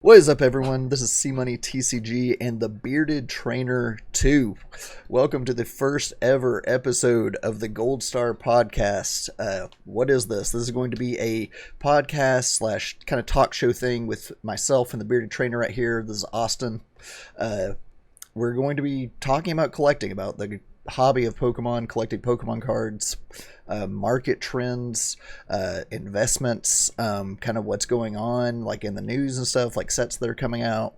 What is up, everyone? This is C-Money TCG and the Bearded Trainer 2. Welcome to the first ever episode of the Gold Star podcast. What is this? This is going to be a podcast slash kind of talk show thing with myself and the Bearded Trainer right here. This is Austin. We're going to be talking about collecting, about the hobby of Pokemon, collecting Pokemon cards, market trends, investments, kind of what's going on like in the news and stuff, like sets that are coming out.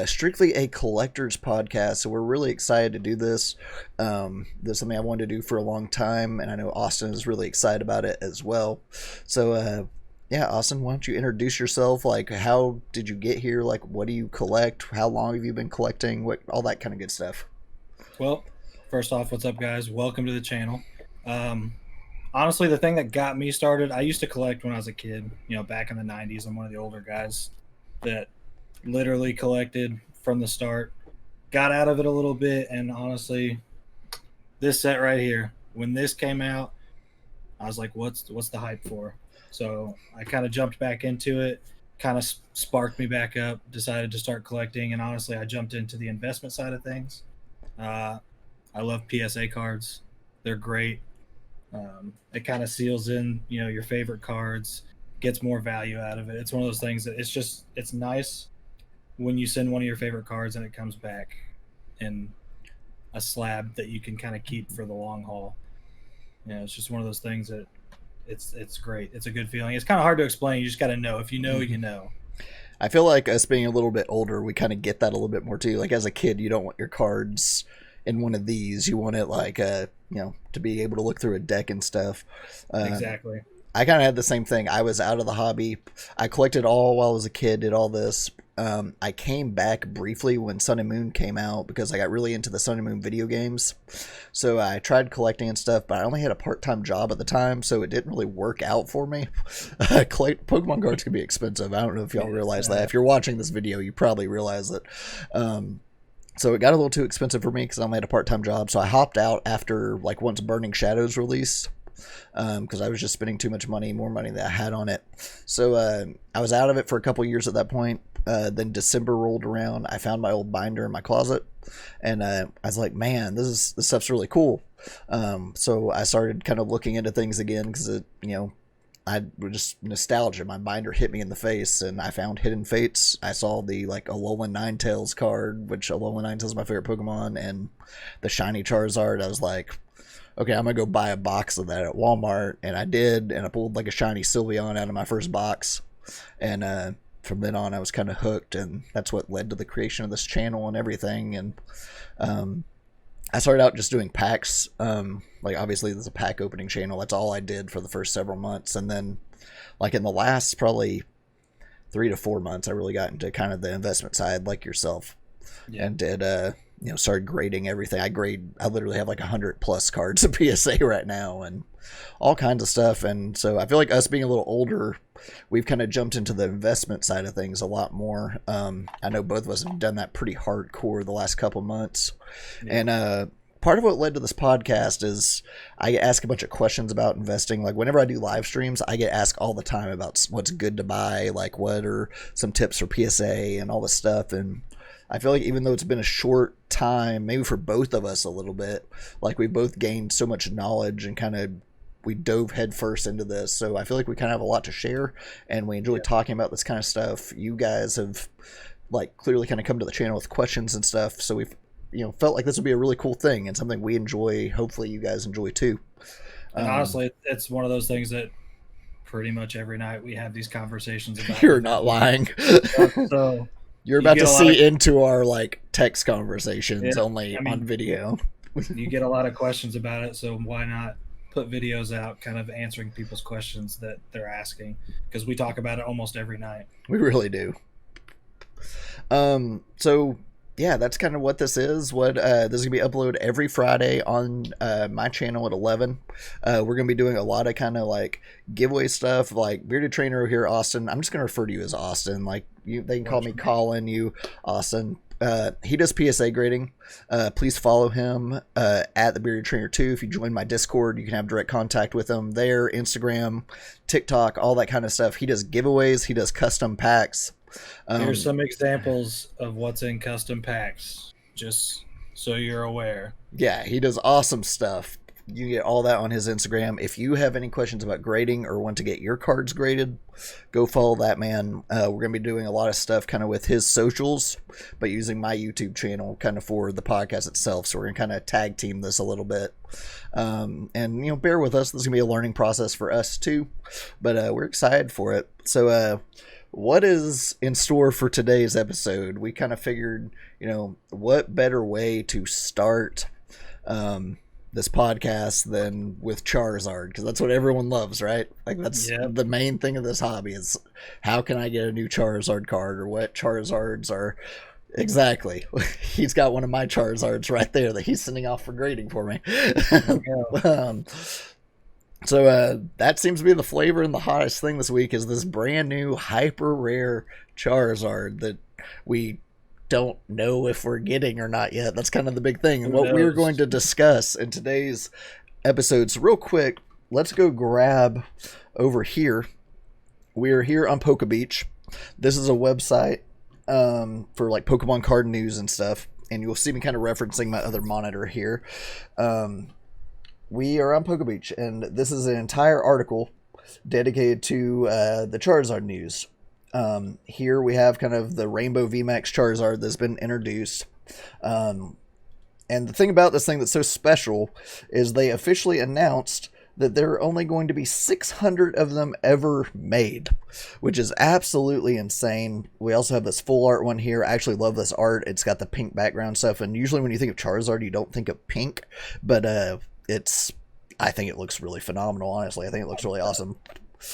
Strictly a collector's podcast, so we're really excited to do this. This is something I wanted to do for a long time, and I know Austin is really excited about it as well. So yeah, Austin, why don't you introduce yourself? Like, how did you get here? Like, what do you collect? How long have you been collecting? What, all that kind of good stuff. Well, first off, what's up, guys? Welcome to the channel. Honestly, the thing that got me started, I used to collect when I was a kid, back in the 90s. I'm one of the older guys that literally collected from the start. Got out of it a little bit, and honestly, this set right here, when this came out, I was like, what's the hype for? So I kind of jumped back into it, kind of sparked me back up, decided to start collecting, and honestly, I jumped into the investment side of things. I love PSA cards. They're great. It kind of seals in, your favorite cards, gets more value out of it. It's one of those things that it's nice when you send one of your favorite cards and it comes back in a slab that you can kind of keep for the long haul. It's just one of those things that it's great. It's a good feeling. It's kind of hard to explain. You just got to know. If you know, you know. I feel like us being a little bit older, we kind of get that a little bit more too. Like as a kid, you don't want your cards in one of these. You want it like to be able to look through a deck and stuff. Exactly. I kind of had the same thing. I was out of the hobby. I collected all while I was a kid, did all this. I came back briefly when Sun and Moon came out because I got really into the Sun and Moon video games. So I tried collecting and stuff, but I only had a part-time job at the time, so it didn't really work out for me. Pokemon cards can be expensive. I don't know if y'all realize that. If you're watching this video, you probably realize it. So it got a little too expensive for me because I only had a part-time job. So I hopped out after once Burning Shadows released because I was just spending too much money, more money than I had on it. So I was out of it for a couple years at that point. Then December rolled around. I found my old binder in my closet, and I was like, man, this stuff's really cool. So I started kind of looking into things again because I was just nostalgia. My binder hit me in the face, and I found Hidden Fates. I saw the Alolan Ninetales card, which Alolan Ninetales is my favorite Pokemon, and the Shiny Charizard. I was like, okay, I'm gonna go buy a box of that at Walmart, and I did, and I pulled a shiny Sylveon out of my first box, and from then on I was kind of hooked, and that's what led to the creation of this channel and everything. And I started out just doing packs. Obviously there's a pack opening channel. That's all I did for the first several months. And then in the last probably 3 to 4 months, I really got into kind of the investment side like yourself. Yeah. And did, started grading everything. I literally have 100 plus cards of PSA right now and all kinds of stuff. And so I feel like us being a little older, we've kind of jumped into the investment side of things a lot more. I know both of us have done that pretty hardcore the last couple months. Yeah. And part of what led to this podcast is I get asked a bunch of questions about investing. Whenever I do live streams, I get asked all the time about what's good to buy, what are some tips for PSA and all this stuff. And I feel like even though it's been a short time, maybe for both of us a little bit, we both gained so much knowledge and we dove headfirst into this. So I feel like we kind of have a lot to share, and we enjoy talking about this kind of stuff. You guys have clearly kind of come to the channel with questions and stuff. So we've, felt like this would be a really cool thing and something we enjoy. Hopefully you guys enjoy too. And honestly, it's one of those things that pretty much every night we have these conversations about. You're not lying. So you're about to see into our text conversations only on video. You get a lot of questions about it, so why not put videos out kind of answering people's questions that they're asking, because we talk about it almost every night. We really do. So yeah, that's kind of what this is. This is gonna be uploaded every Friday on my channel at 11. We're gonna be doing a lot of kind of giveaway stuff, Bearded Trainer here, Austin. I'm just gonna refer to you as Austin. They can call me Colin, you Austin. He does PSA grading. Please follow him at the Bearded Trainer 2. If you join my Discord, you can have direct contact with him there, Instagram, TikTok, all that kind of stuff. He does giveaways. He does custom packs. Here's some examples of what's in custom packs, just so you're aware. Yeah, he does awesome stuff. You get all that on his Instagram. If you have any questions about grading or want to get your cards graded, go follow that man. We're going to be doing a lot of stuff kind of with his socials, but using my YouTube channel kind of for the podcast itself. So we're going to kind of tag team this a little bit. And, bear with us. This is going to be a learning process for us too, but we're excited for it. So, what is in store for today's episode? We kind of figured, what better way to start this podcast than with Charizard, because that's what everyone loves, right? Like that's the main thing of this hobby is how can I get a new Charizard card, or what Charizards are exactly. He's got one of my Charizards right there that he's sending off for grading for me. So that seems to be the flavor and the hottest thing this week is this brand new hyper rare Charizard that we don't know if we're getting or not yet. That's kind of the big thing. And what we're going to discuss in today's episodes, real quick, let's go grab over here. We're here on Poke Beach. This is a website for like Pokemon card news and stuff. And you'll see me kind of referencing my other monitor here. We are on Poke Beach, and this is an entire article dedicated to the Charizard news. Here we have kind of the Rainbow Vmax Charizard that's been introduced. And the thing about this thing that's so special is they officially announced that there are only going to be 600 of them ever made, which is absolutely insane. We also have this full art one here. I actually love this art. It's got the pink background stuff, and usually when you think of Charizard, you don't think of pink, but I think it looks really phenomenal, honestly. I think it looks really awesome.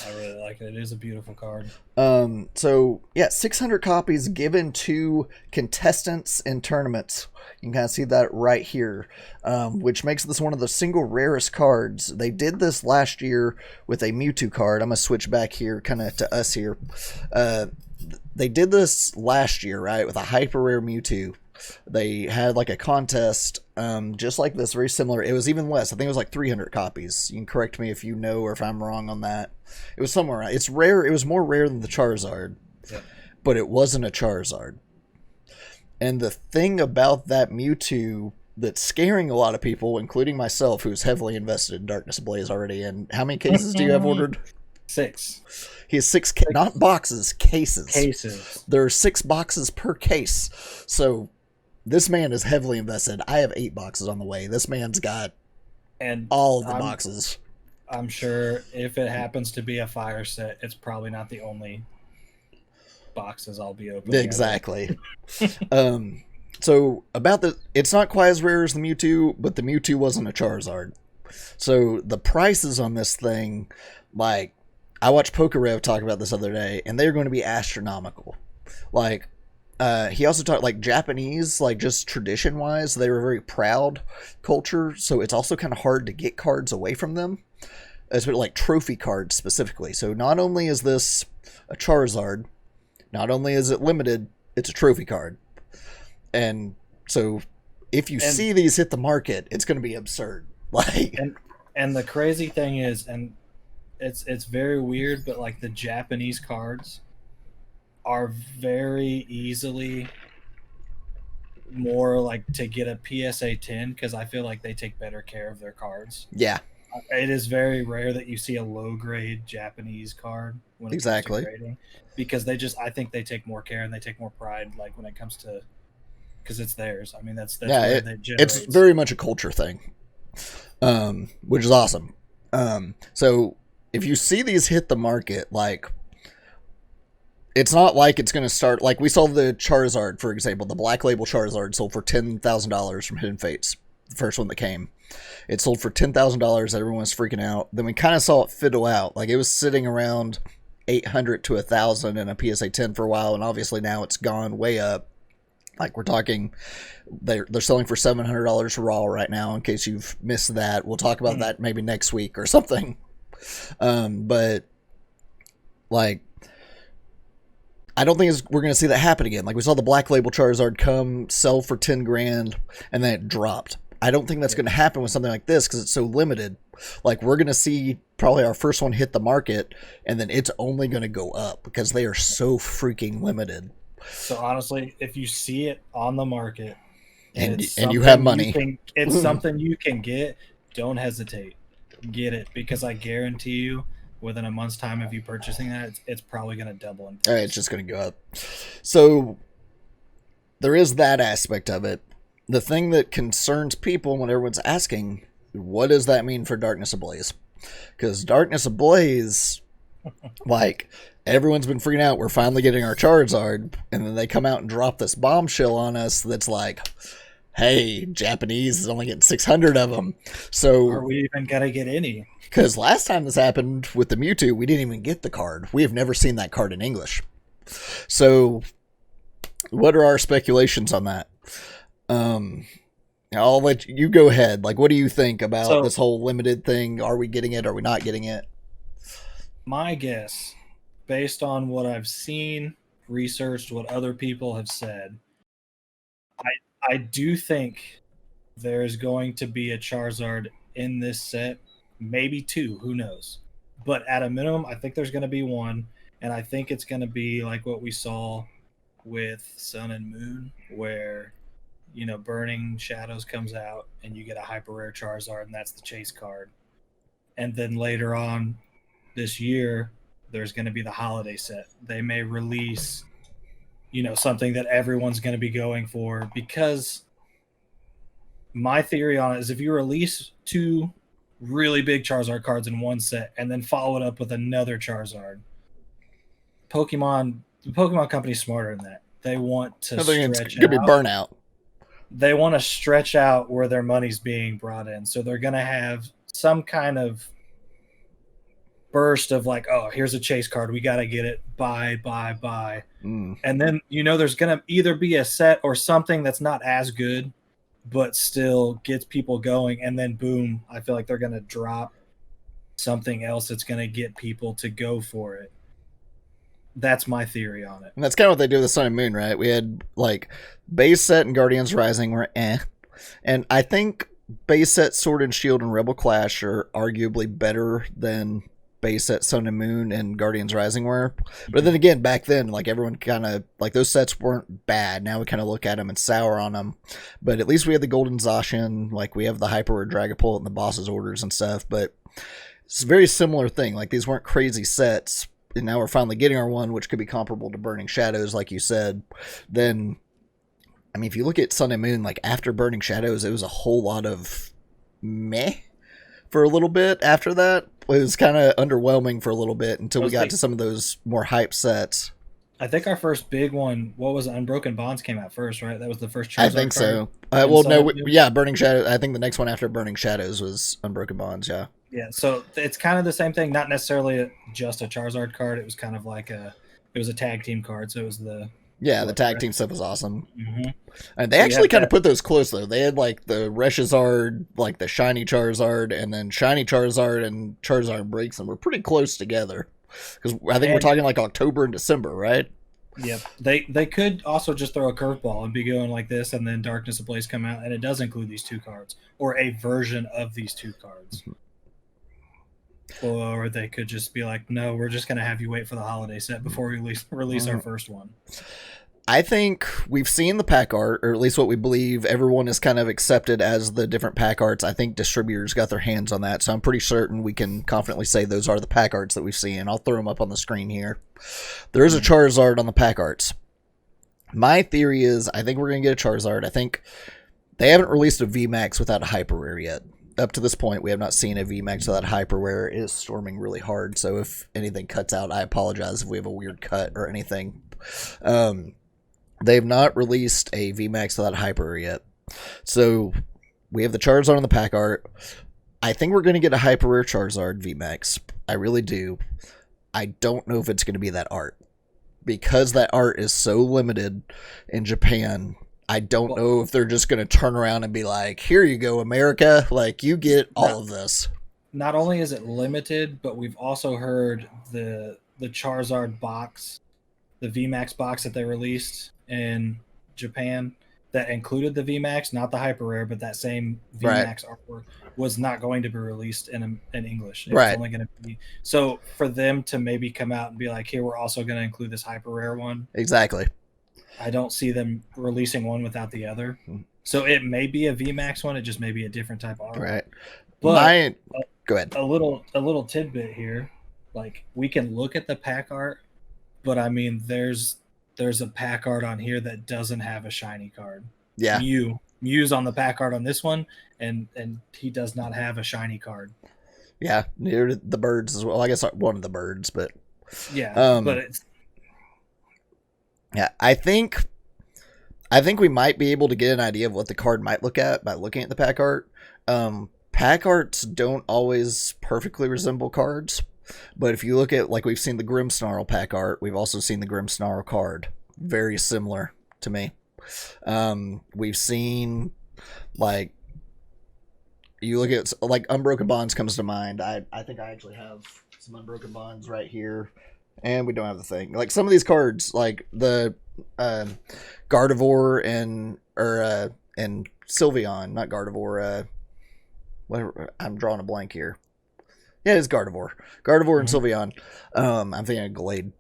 I really like it. It is a beautiful card. So yeah, 600 copies given to contestants in tournaments. You can kind of see that right here, which makes this one of the single rarest cards. They did this last year with a Mewtwo card. I'm going to switch back here kind of to us here. They did this last year, right, with a hyper rare Mewtwo. They had like a contest just like this, very similar. It was even less. I think it was like 300 copies. You can correct me if you know or if I'm wrong on that. It was somewhere. It's rare. It was more rare than the Charizard, but it wasn't a Charizard. And the thing about that Mewtwo that's scaring a lot of people, including myself, who's heavily invested in Darkness Ablaze already. And how many cases do you have ordered? 6. He has 6, not boxes, cases. Cases. There are 6 boxes per case. So this man is heavily invested. I have 8 boxes on the way. This man's got all of the boxes. I'm sure if it happens to be a fire set, it's probably not the only boxes I'll be opening. Exactly. So about it's not quite as rare as the Mewtwo, but the Mewtwo wasn't a Charizard. So the prices on this thing, like, I watched PokeRev talk about this other day, and they're going to be astronomical. Like, he also talked, like, Japanese, like, just tradition-wise, they were a very proud culture, so it's also kind of hard to get cards away from them, especially, like, trophy cards specifically. So not only is this a Charizard, not only is it limited, it's a trophy card. And so if you see these hit the market, it's going to be absurd. Like, and the crazy thing is, and it's very weird, but like the Japanese cards are very easily more like to get a PSA 10 because I feel like they take better care of their cards. Yeah. It is very rare that you see a low grade Japanese card when it comes to grading, because I think they take more care and they take more pride, like when it comes to, because it's theirs. I mean, that's where they generate. It's very much a culture thing, which is awesome. So if you see these hit the market, like, it's not like it's going to start, like we saw the Charizard, for example, the Black Label Charizard sold for $10,000 from Hidden Fates, the first one that came. It sold for $10,000. Everyone was freaking out. Then we kind of saw it fiddle out. Like, it was sitting around 800 to 1,000 in a PSA 10 for a while, and obviously now it's gone way up. Like, we're talking, they're selling for $700 raw right now, in case you've missed that. We'll talk about that maybe next week or something. But, like, I don't think we're going to see that happen again. Like, we saw the Black Label Charizard come, sell for $10,000, and then it dropped. I don't think that's going to happen with something like this because it's so limited. Like, we're going to see probably our first one hit the market, and then it's only going to go up because they are so freaking limited. So honestly, if you see it on the market And it's you have something money. it's something you can get, don't hesitate. Get it, because I guarantee you, within a month's time of you purchasing that, it's probably going to double in price. It's just going to go up. So there is that aspect of it. The thing that concerns people when everyone's asking, what does that mean for Darkness Ablaze? Because Darkness Ablaze, like, everyone's been freaking out. We're finally getting our Charizard, and then they come out and drop this bombshell on us that's like, hey, Japanese is only getting 600 of them. So are we even going to get any? Because last time this happened with the Mewtwo, we didn't even get the card. We have never seen that card in English. So what are our speculations on that? I'll let you go ahead. Like, what do you think about this whole limited thing? Are we getting it? Are we not getting it? My guess, based on what I've seen, researched, what other people have said, I do think there's going to be a Charizard in this set, maybe two, who knows? But at a minimum, I think there's going to be one, and I think it's going to be like what we saw with Sun and Moon, where Burning Shadows comes out and you get a hyper rare Charizard, and that's the chase card. And then later on this year, there's going to be the holiday set. They may release, something that everyone's going to be going for, because my theory on it is if you release two really big Charizard cards in one set and then follow it up with another Charizard, the Pokemon company's smarter than that. They want to stretch it's gonna be burnout. They want to stretch out where their money's being brought in. So they're going to have some kind burst of like, oh, here's a chase card. We got to get it. Buy. And then, there's going to either be a set or something that's not as good, but still gets people going. And then boom, I feel like they're going to drop something else that's going to get people to go for it. That's my theory on it. And that's kind of what they do with Sun and Moon, right? We had like base set and Guardians Rising were and I think base set Sword and Shield and Rebel Clash are arguably better than base set Sun and Moon and Guardians Rising were. But then again, back then, like, everyone kind of like those sets weren't bad. Now we kind of look at them and sour on them. But at least we had the Golden Zacian, like we have the Hyper Rare Dragapult and the Boss's Orders and stuff. But it's a very similar thing. Like, these weren't crazy sets. And now we're finally getting our one, which could be comparable to Burning Shadows, like you said. Then, I mean, if you look at Sun and Moon, like, after Burning Shadows, it was a whole lot of meh for a little bit after that. It was kind of underwhelming for a little bit until we got to some of those more hype sets. I think our first big one, what was it? Unbroken Bonds came out first, right? That was the first Charizard I think so. Burning Shadows. I think the next one after Burning Shadows was Unbroken Bonds, yeah. Yeah, so it's kind of the same thing. Not necessarily just a Charizard card. It was kind of like it was a tag team card. So it was the tag team stuff was awesome. Mm-hmm. And they actually kind of put those close though. They had like the Reshizard, like the Shiny Charizard, and then Shiny Charizard and Charizard Braixen were pretty close together. Because I think we're talking like October and December, right? Yep. They could also just throw a curveball and be going like this, and then Darkness Ablaze come out, and it does include these two cards or a version of these two cards. Mm-hmm. Or they could just be like, no, we're just going to have you wait for the holiday set before we release our first one. I think we've seen the pack art, or at least what we believe everyone is kind of accepted as the different pack arts. I think distributors got their hands on that, so I'm pretty certain we can confidently say those are the pack arts that we've seen. I'll throw them up on the screen here. There is a Charizard on the pack arts. My theory is I think we're going to get a Charizard. I think they haven't released a VMAX without a Hyper Rare yet. Up to this point, we have not seen a VMAX without Hyper Rare. It is storming really hard, so if anything cuts out, I apologize if we have a weird cut or anything. They have not released a VMAX without Hyper Rare yet. So we have the Charizard on the pack art. I think we're going to get a Hyper Rare Charizard VMAX. I really do. I don't know if it's going to be that art. Because that art is so limited in Japan, I don't know if they're just going to turn around and be like, here you go, America. Like, you get all of this. Not only is it limited, but we've also heard the Charizard box, the VMAX box that they released in Japan, that included the VMAX, not the hyper rare, but that same VMAX artwork was not going to be released in English. It was only going to be so for them to maybe come out and be like, "Here, we're also going to include this hyper rare one." Exactly. I don't see them releasing one without the other. So it may be a VMAX one. It just may be a different type of art. Right. But go ahead. A little tidbit here. Like, we can look at the pack art, but I mean, there's a pack art on here that doesn't have a shiny card. Yeah. Mew's on the pack art on this one, and he does not have a shiny card. Yeah, near the birds as well. I guess one of the birds, but yeah, but it's yeah. I think we might be able to get an idea of what the card might look at by looking at the pack art. Pack arts don't always perfectly resemble cards, but if you look at, like, we've seen the Grimmsnarl pack art, we've also seen the Grimmsnarl card. Very similar to me. We've seen, like, you look at, like, Unbroken Bonds comes to mind. I think I actually have some Unbroken Bonds right here, and we don't have the thing. Like, some of these cards, like the Gardevoir and Sylveon, not Gardevoir, whatever, I'm drawing a blank here. Yeah, it's Gardevoir. And Sylveon. I'm thinking of Glade.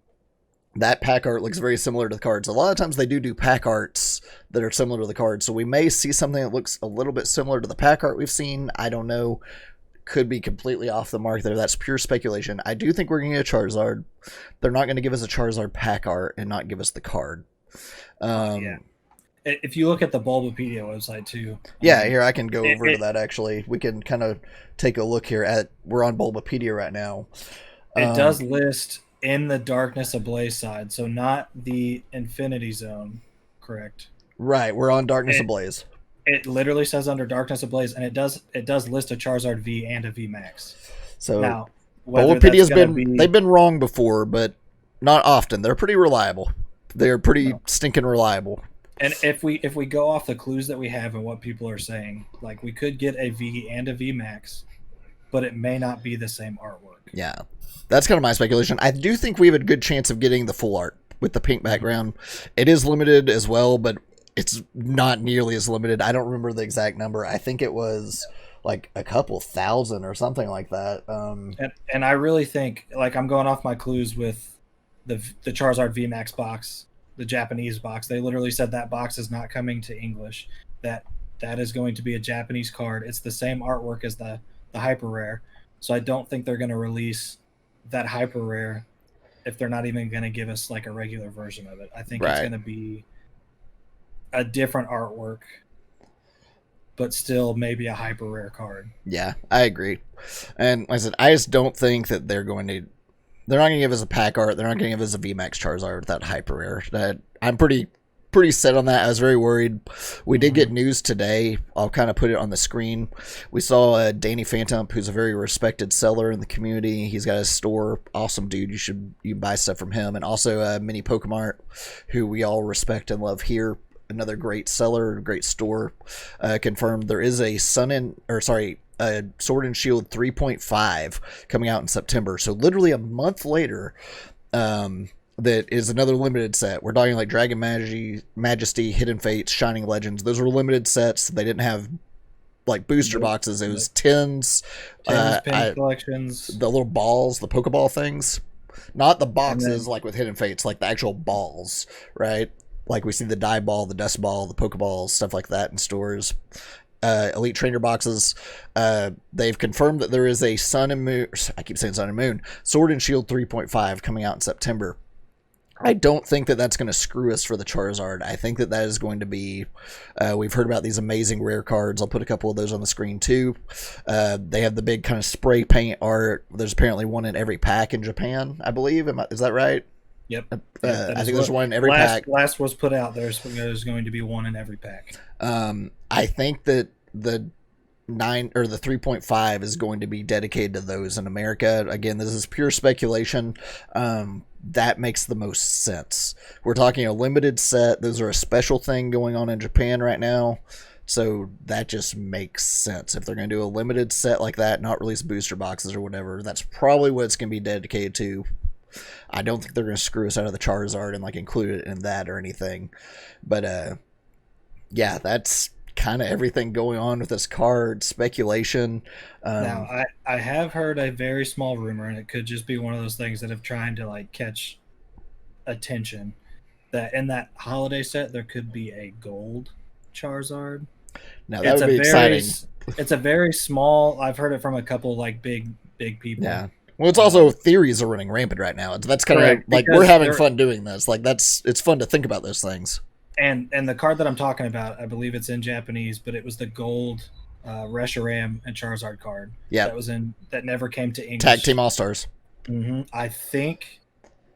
That pack art looks very similar to the cards. A lot of times they do pack arts that are similar to the cards, so we may see something that looks a little bit similar to the pack art we've seen. I don't know. Could be completely off the mark there. That's pure speculation. I do think we're going to get a Charizard. They're not going to give us a Charizard pack art and not give us the card. Yeah. If you look at the Bulbapedia website too. Yeah, here I can go over to that actually. We can kind of take a look here at, we're on Bulbapedia right now. It does list in the Darkness Ablaze side, so not the Infinity Zone, correct? Right, we're on Darkness Ablaze. It literally says under Darkness Ablaze, and it does list a Charizard V and a VMAX. So now, Bulbapedia's they've been wrong before, but not often. They're pretty reliable. They're pretty stinking reliable. And if we go off the clues that we have and what people are saying, like, we could get a V and a VMAX, but it may not be the same artwork. Yeah, that's kind of my speculation. I do think we have a good chance of getting the full art with the pink background. It is limited as well, but it's not nearly as limited. I don't remember the exact number. I think it was like a couple thousand or something like that. And I really think, like, I'm going off my clues with the Charizard VMAX box, the Japanese box. They literally said that box is not coming to English. That is going to be a Japanese card. It's the same artwork as the hyper rare. So I don't think they're going to release that hyper rare if they're not even going to give us like a regular version of it. I think it's going to be a different artwork, but still maybe a hyper rare card. Yeah, I agree. And like I said, I just don't think that they're not going to give us a pack art. They're not going to give us a VMAX Charizard with that hyper rare. That I'm pretty set on that. I was very worried. We did get news today. I'll kind of put it on the screen. We saw Danny Phantom, who's a very respected seller in the community. He's got a store. Awesome dude. You buy stuff from him. And also Mini Pokemart, who we all respect and love here. Another great seller, great store. Confirmed there is a Sword and Shield 3.5 coming out in September. So literally a month later, that is another limited set. We're talking like Dragon Majesty, Hidden Fates, Shining Legends. Those were limited sets. They didn't have like booster boxes. It was tins, pin collections, the little balls, the Pokeball things. Not the boxes like with Hidden Fates, like the actual balls, right? Like we see the die ball, the dust ball, the Pokeballs, stuff like that in stores. Elite Trainer boxes. They've confirmed that there is a Sun and Moon. I keep saying Sun and Moon. Sword and Shield 3.5 coming out in September. I don't think that that's going to screw us for the Charizard. I think that is going to be... we've heard about these amazing rare cards. I'll put a couple of those on the screen too. They have the big kind of spray paint art. There's apparently one in every pack in Japan, I believe. Is that right? Yep. I think there's one in every pack. Last was put out. There's going to be one in every pack. I think that the 3.5 is going to be dedicated to those in America. Again, this is pure speculation. That makes the most sense. We're talking a limited set. Those are a special thing going on in Japan right now. So that just makes sense. If they're going to do a limited set like that, not release booster boxes or whatever, that's probably what it's going to be dedicated to. I don't think they're going to screw us out of the Charizard and like include it in that or anything. But yeah, that's kind of everything going on with this card speculation. Now, Um, I have heard a very small rumor, and it could just be one of those things that have trying to like catch attention, that in that holiday set there could be a gold Charizard. Now that It's would a be very exciting. it's a very small. I've heard it from a couple like big people. Yeah. Well, it's also Um, theories are running rampant right now. That's kind of Correct, like we're because having they're fun doing this. Like it's fun to think about those things. and the card that I'm talking about, I believe it's in Japanese, but it was the gold Reshiram and Charizard card Yeah. that never came to Tag English. Team All Stars. I think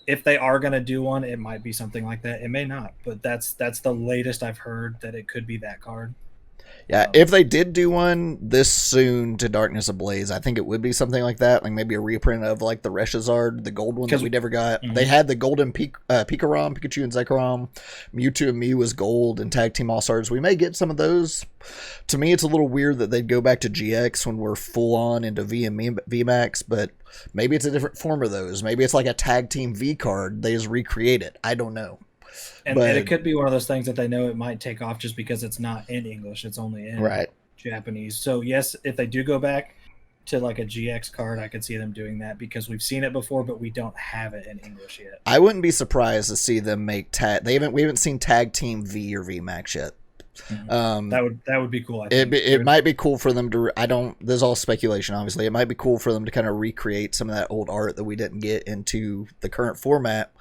if they are going to do one, it might be something like that. It may not, but that's the latest I've heard, that it could be that card. Yeah, if they did do one this soon to Darkness Ablaze, I think it would be something like that, like maybe a reprint of like the Reshazard, the gold one that we never got. They had the golden Pikarom, Pikachu and Zekrom, Mewtwo and Mew was gold, and Tag Team All Stars. We may get some of those. To me, it's a little weird that they'd go back to GX when we're full on into V and VMAX, but maybe it's a different form of those. Maybe it's like a Tag Team V card. They just recreate it. I don't know. And it could be one of those things that they know it might take off just because it's not in English. It's only in Japanese. So, yes, if they do go back to like a GX card, I could see them doing that because we've seen it before, but we don't have it in English yet. I wouldn't be surprised to see them make we haven't seen Tag Team V or VMAX yet. That would be cool. I think. It might be cool for them to. This is all speculation, obviously. It might be cool for them to kind of recreate some of that old art that we didn't get into the current format.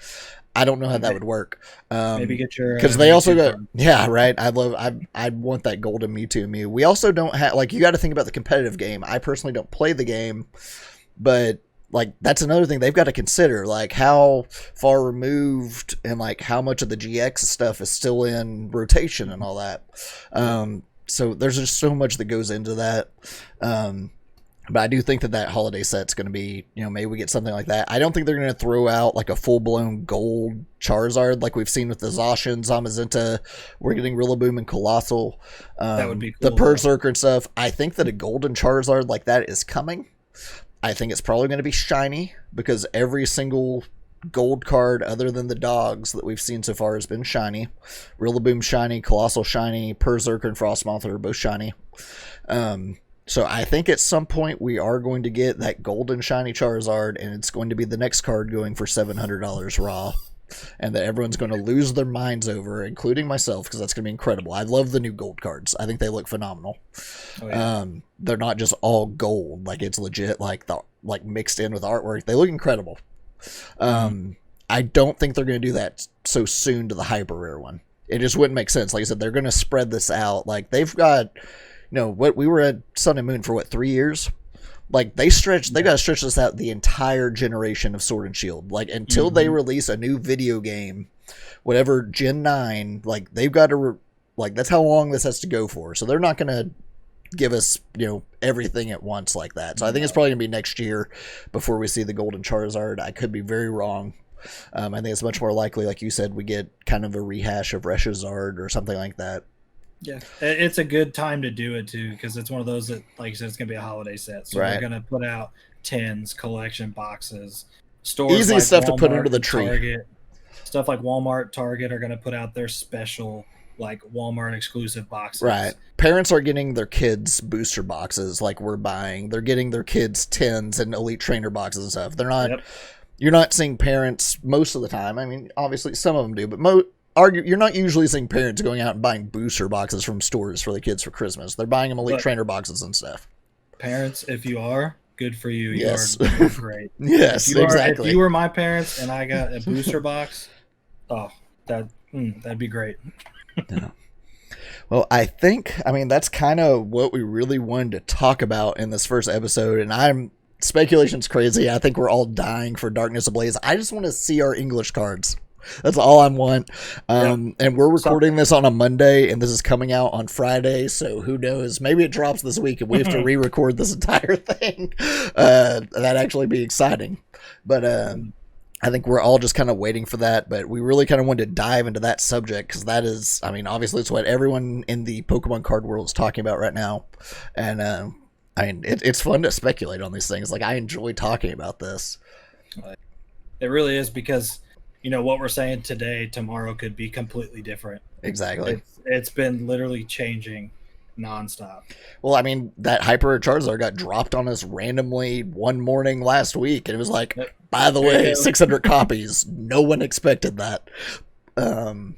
I don't know how that would work. Maybe get your because they also got right. I'd want that golden Mewtwo Mew. We also don't have you got to think about the competitive game. I personally don't play the game, but that's another thing they've got to consider, how far removed and how much of the GX stuff is still in rotation and all that. So there's just so much that goes into that. But I do think that holiday set's going to be, maybe we get something like that. I don't think they're going to throw out a full-blown gold Charizard like we've seen with the Zacian, Zamazenta. We're getting Rillaboom and Colossal. That would be cool. The Berserker and stuff. I think that a golden Charizard like that is coming. I think it's probably going to be shiny because every single gold card other than the dogs that we've seen so far has been shiny. Rillaboom shiny, Colossal shiny, Berserker and Frostmoth are both shiny. So I think at some point we are going to get that golden shiny Charizard, and it's going to be the next card going for $700 raw, and that everyone's going to lose their minds over, including myself, because that's going to be incredible. I love the new gold cards. I think they look phenomenal. Oh, yeah. They're not just all gold, it's legit, mixed in with artwork. They look incredible. I don't think they're going to do that so soon to the hyper rare one. It just wouldn't make sense. Like I said, they're going to spread this out. They've got. What we were at Sun and Moon for 3 years? They got to stretch this out the entire generation of Sword and Shield. Until they release a new video game, whatever Gen 9, they've got to that's how long this has to go for. So they're not going to give us, everything at once like that. So I think it's probably going to be next year before we see the golden Charizard. I could be very wrong. I think it's much more likely, like you said, we get kind of a rehash of Reshazard or something like that. Yeah, it's a good time to do it too, because it's one of those that, like you said, it's gonna be a holiday set, so they're gonna put out tins, collection boxes, stores easy stuff to put under the tree. Target, stuff like Walmart, Target are gonna put out their special Walmart exclusive boxes. Right. Parents are getting their kids booster boxes like we're buying. They're getting their kids tins and elite trainer boxes and stuff. They're not. Yep. You're not seeing parents most of the time. I mean, obviously some of them do, but you're not usually seeing parents going out and buying booster boxes from stores for the kids for Christmas. They're buying them elite trainer boxes and stuff. Parents, if you are, good for you. Yes. You are great. Yes, exactly. If you were my parents and I got a booster box, that'd be great. Yeah. Well, that's kind of what we really wanted to talk about in this first episode, and speculation's crazy. I think we're all dying for Darkness Ablaze. I just want to see our English cards. That's all I want. And we're recording this on a Monday, and this is coming out on Friday, so who knows? Maybe it drops this week, and we have to re-record this entire thing. That'd actually be exciting. But I think we're all just kind of waiting for that, but we really kind of wanted to dive into that subject, because that is, obviously it's what everyone in the Pokemon card world is talking about right now. And it's fun to speculate on these things. I enjoy talking about this. It really is, because what we're saying today, tomorrow could be completely different. Exactly. It's been literally changing nonstop. Well, I mean, that Hyper Charizard got dropped on us randomly one morning last week, and it was like, Yep. by the There you way, go. 600 copies. No one expected that. Um,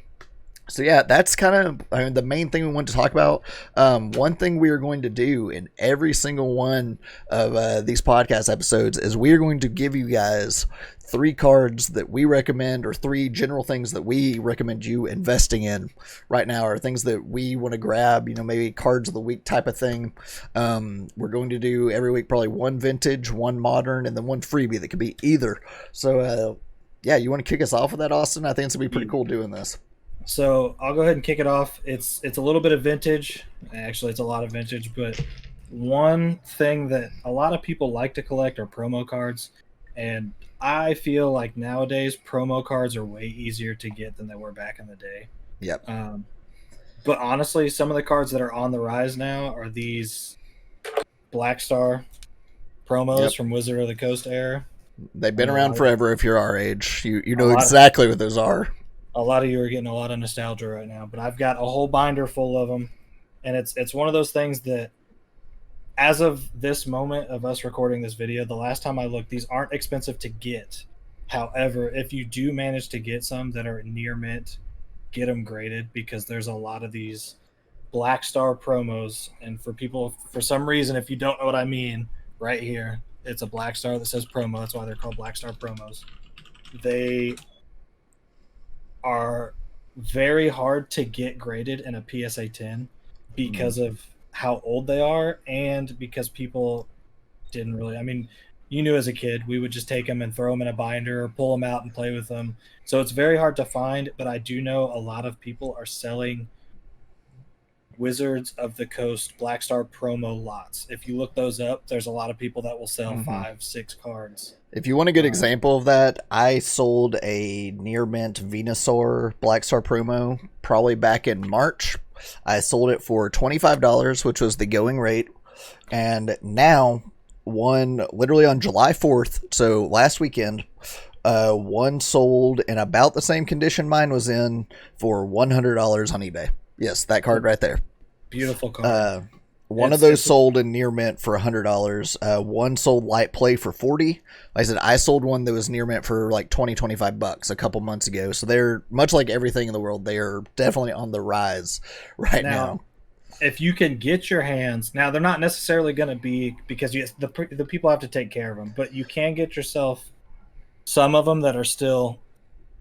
So yeah, that's kind of the main thing we want to talk about. One thing we are going to do in every single one of these podcast episodes is we are going to give you guys 3 cards that we recommend, or 3 general things that we recommend you investing in right now, or things that we want to grab. Maybe cards of the week type of thing. We're going to do every week probably 1 vintage, 1 modern, and then 1 freebie that could be either. So yeah, you want to kick us off with that, Austin? I think it's gonna be pretty cool doing this. So I'll go ahead and kick it off. It's a little bit of vintage. Actually, it's a lot of vintage. But one thing that a lot of people like to collect are promo cards, and I feel like nowadays promo cards are way easier to get than they were back in the day. Yep. But honestly, some of the cards that are on the rise now are these Black Star promos from Wizard of the Coast era. They've been around forever. If you're our age, you know exactly what those are. A lot of you are getting a lot of nostalgia right now, but I've got a whole binder full of them, and it's one of those things that, as of this moment of us recording this video, the last time I looked, these aren't expensive to get. However, if you do manage to get some that are near mint, get them graded, because there's a lot of these Black Star promos, and for people, for some reason, if you don't know what I mean, right here, it's a Black Star that says promo. That's why they're called Black Star promos. They are very hard to get graded in a PSA 10 because of how old they are, and because people didn't really, I mean, you knew as a kid, we would just take them and throw them in a binder or pull them out and play with them. So it's very hard to find, but I do know a lot of people are selling Wizards of the Coast Black Star promo lots. If you look those up, there's a lot of people that will sell 5-6 cards. If you want a good example of that, I sold a near mint Venusaur Black Star promo probably back in March. I sold it for $25, which was the going rate. And now, one literally on July 4th, so last weekend, one sold in about the same condition mine was in for $100 on eBay. Yes, that card right there. Beautiful card. One of those sold in near mint for $100. One sold light play for $40. Like I said, I sold one that was near mint for like $20-$25 a couple months ago. So they're, much like everything in the world, they are definitely on the rise right now. If you can get your hands, now they're not necessarily going to be, because the people have to take care of them, but you can get yourself some of them that are still.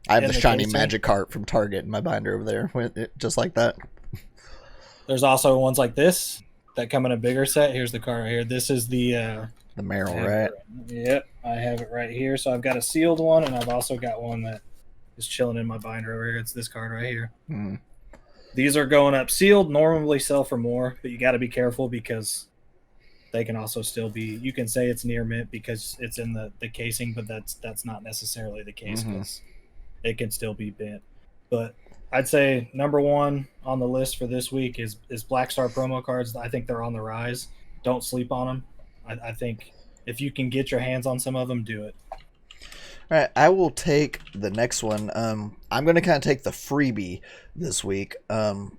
I have the shiny magic cart from Target in my binder over there, just like that. There's also ones like this that come in a bigger set. Here's the card right here. This is the Merrill, right? Yep, I have it right here. So I've got a sealed one, and I've also got one that is chilling in my binder over here. It's this card right here. These are going up. Sealed normally sell for more, but you got to be careful because they can also still be. You can say it's near mint because it's in the casing, but that's not necessarily the case, because it can still be bent. But I'd say number one on the list for this week is Black Star promo cards. I think they're on the rise. Don't sleep on them. I think if you can get your hands on some of them, do it. All right, I will take the next one. I'm going to kind of take the freebie this week. And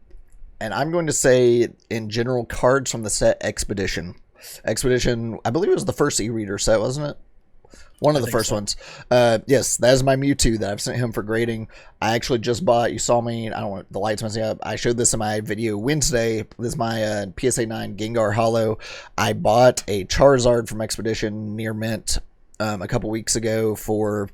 I'm going to say, in general, cards from the set Expedition. Expedition, I believe it was the first e-reader set, wasn't it? One of the first ones. Yes, that is my Mewtwo that I've sent him for grading. I actually just bought, you saw me, I don't know, the lights messing up. I showed this in my video Wednesday. This is my PSA 9 Gengar Hollow. I bought a Charizard from Expedition near mint a couple weeks ago for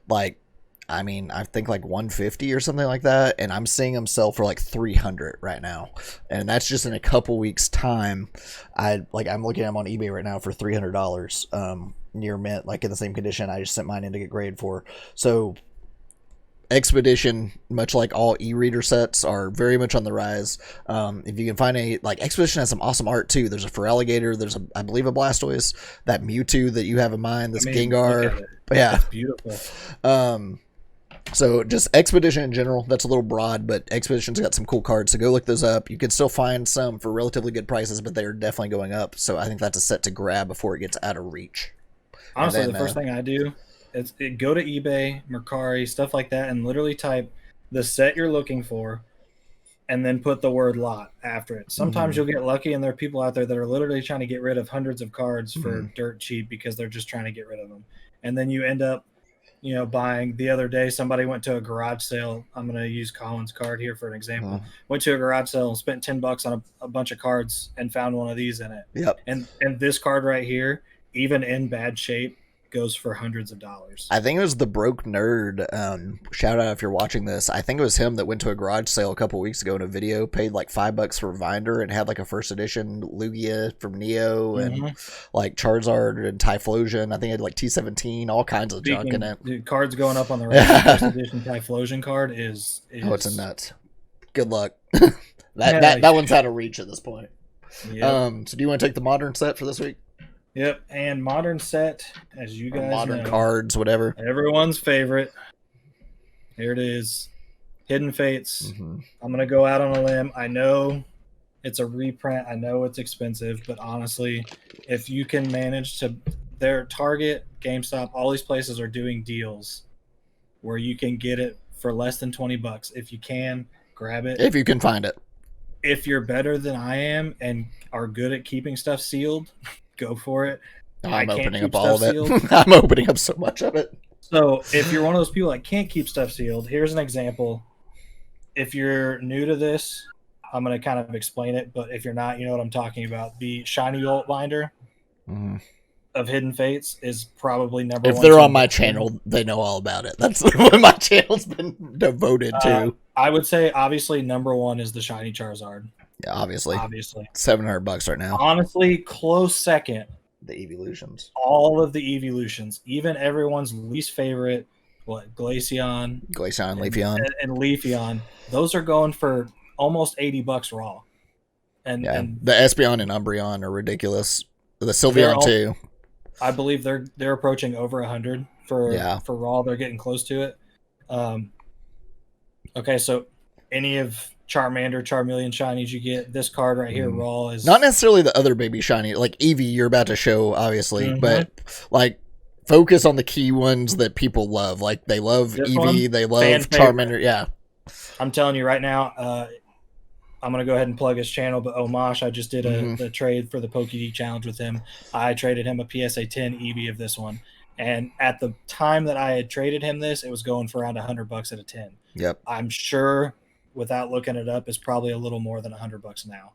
I think like 150 or something like that, and I'm seeing them sell for like 300 right now, and that's just in a couple weeks time. I'm looking at them on eBay right now for $300 near mint, like in the same condition I just sent mine in to get graded for. So Expedition, much like all e-reader sets, are very much on the rise. If you can find Expedition has some awesome art too. There's a Feraligatr, there's I believe a Blastoise, that Mewtwo that you have in mind, this Gengar. Yeah, it's beautiful. So just Expedition in general, that's a little broad, but Expedition's got some cool cards, so go look those up. You can still find some for relatively good prices, but they're definitely going up, so I think that's a set to grab before it gets out of reach. Honestly, the first thing I do is go to eBay, Mercari, stuff like that, and literally type the set you're looking for, and then put the word lot after it. Sometimes you'll get lucky, and there are people out there that are literally trying to get rid of hundreds of cards for dirt cheap because they're just trying to get rid of them. And then you end up, buying. The other day, somebody went to a garage sale. I'm going to use Colin's card here for an example. Went to a garage sale and spent $10 on a bunch of cards and found one of these in it. Yep. And this card right here, even in bad shape, goes for hundreds of dollars. I think it was the Broke Nerd. Shout out if you're watching this. I think it was him that went to a garage sale a couple weeks ago in a video, paid like $5 for Vinder, and had like a first edition Lugia from Neo and like Charizard and Typhlosion. I think it had like T17, all kinds of junk in it. The cards going up on the right. First edition Typhlosion card is oh, it's a nuts. Good luck. that one's out of reach at this point. Yep. So do you want to take the modern set for this week? Yep, and modern set, as you guys modern know, cards, whatever. Everyone's favorite. Here it is. Hidden Fates. I'm going to go out on a limb. I know it's a reprint. I know it's expensive, but honestly, if you can manage to... Their Target, GameStop, all these places are doing deals where you can get it for less than $20. If you can, grab it. If you can find it. If you're better than I am and are good at keeping stuff sealed... Go for it. I'm opening up all of it. I'm opening up so much of it. So if you're one of those people that can't keep stuff sealed, here's an example. If you're new to this, I'm going to kind of explain it, but if you're not, you know what I'm talking about. The Shiny Ult binder of Hidden Fates is probably number one. If they're on my channel, they know all about it. That's what my channel's been devoted to. I would say, obviously, number one is the Shiny Charizard. Yeah, obviously. $700 right now. Honestly, close second. The Evolutions. All of the Evolutions. Even everyone's least favorite, Glaceon, Leafeon. And Leafeon. Those are going for almost $80 raw. And the Espeon and Umbreon are ridiculous. The Sylveon too. I believe they're approaching over 100 for raw. They're getting close to it. Okay, so any of Charmander, Charmeleon shinies you get, this card right here, raw, is not necessarily the other baby shiny, like Eevee you're about to show, obviously, but like focus on the key ones that people love. Like they love this Eevee, they love Charmander. Yeah, I'm telling you right now, I'm gonna go ahead and plug his channel. But Omash, I just did the trade for the PokeGeek challenge with him. I traded him a PSA 10 Eevee of this one, and at the time that I had traded him this, it was going for around $100 at a 10. Yep, I'm sure, without looking it up, is probably a little more than $100 now.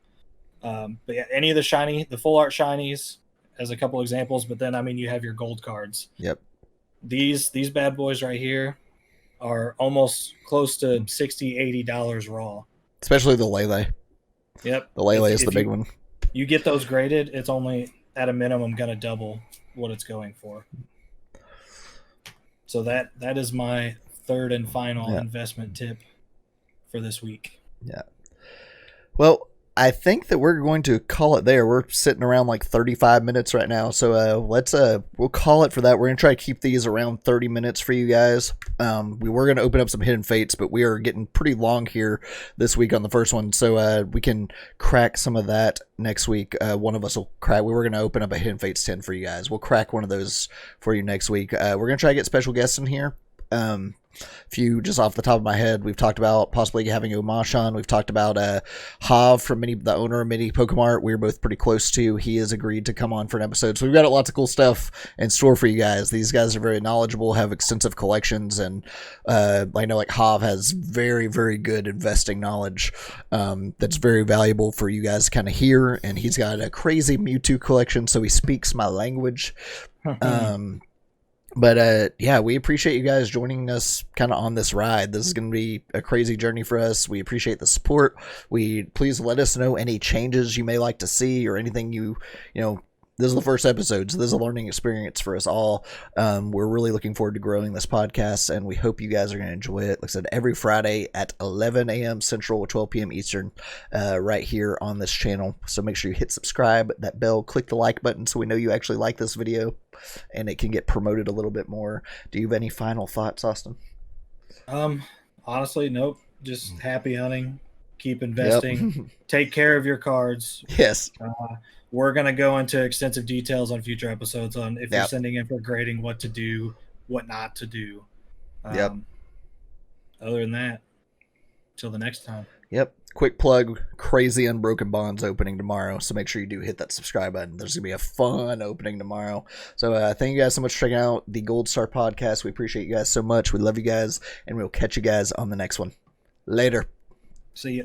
But yeah, any of the full art shinies as a couple examples, but then you have your gold cards. Yep. These bad boys right here are almost close to $60-$80 raw. Especially the Lele. Yep. The Lele is the big one. You get those graded, it's only at a minimum gonna double what it's going for. So that is my third and final investment tip for this week. Yeah. Well, I think that we're going to call it there. We're sitting around like 35 minutes right now. So we'll call it for that. We're going to try to keep these around 30 minutes for you guys. We were going to open up some Hidden Fates, but we are getting pretty long here this week on the first one. So we can crack some of that next week. One of us will crack. We were going to open up a Hidden Fates 10 for you guys. We'll crack one of those for you next week. We're going to try to get special guests in here. Few just off the top of my head, we've talked about possibly having Omash on. We've talked about Hav from the owner of Mini Pokemart. We're both pretty close to. He has agreed to come on for an episode. So we've got lots of cool stuff in store for you guys. These guys are very knowledgeable, have extensive collections, and I know like Hav has very, very good investing knowledge that's very valuable for you guys to kind of hear. And he's got a crazy Mewtwo collection, so he speaks my language. But yeah, we appreciate you guys joining us kind of on this ride. This is going to be a crazy journey for us. We appreciate the support. Please let us know any changes you may like to see or anything you know. This is the first episode, so this is a learning experience for us all. We're really looking forward to growing this podcast, and we hope you guys are going to enjoy it. Like I said, every Friday at 11 a.m. Central, 12 p.m. Eastern, right here on this channel. So make sure you hit subscribe, that bell, click the like button so we know you actually like this video, and it can get promoted a little bit more. Do you have any final thoughts, Austin? Honestly, nope. Just happy hunting. Keep investing. Take care of your cards. Yes. We're going to go into extensive details on future episodes on if you're sending in for grading, what to do, what not to do. Other than that, till the next time. Yep. Quick plug, Crazy Unbroken Bonds opening tomorrow. So make sure you do hit that subscribe button. There's going to be a fun opening tomorrow. So thank you guys so much for checking out the Gold Star podcast. We appreciate you guys so much. We love you guys. And we'll catch you guys on the next one. Later. See ya.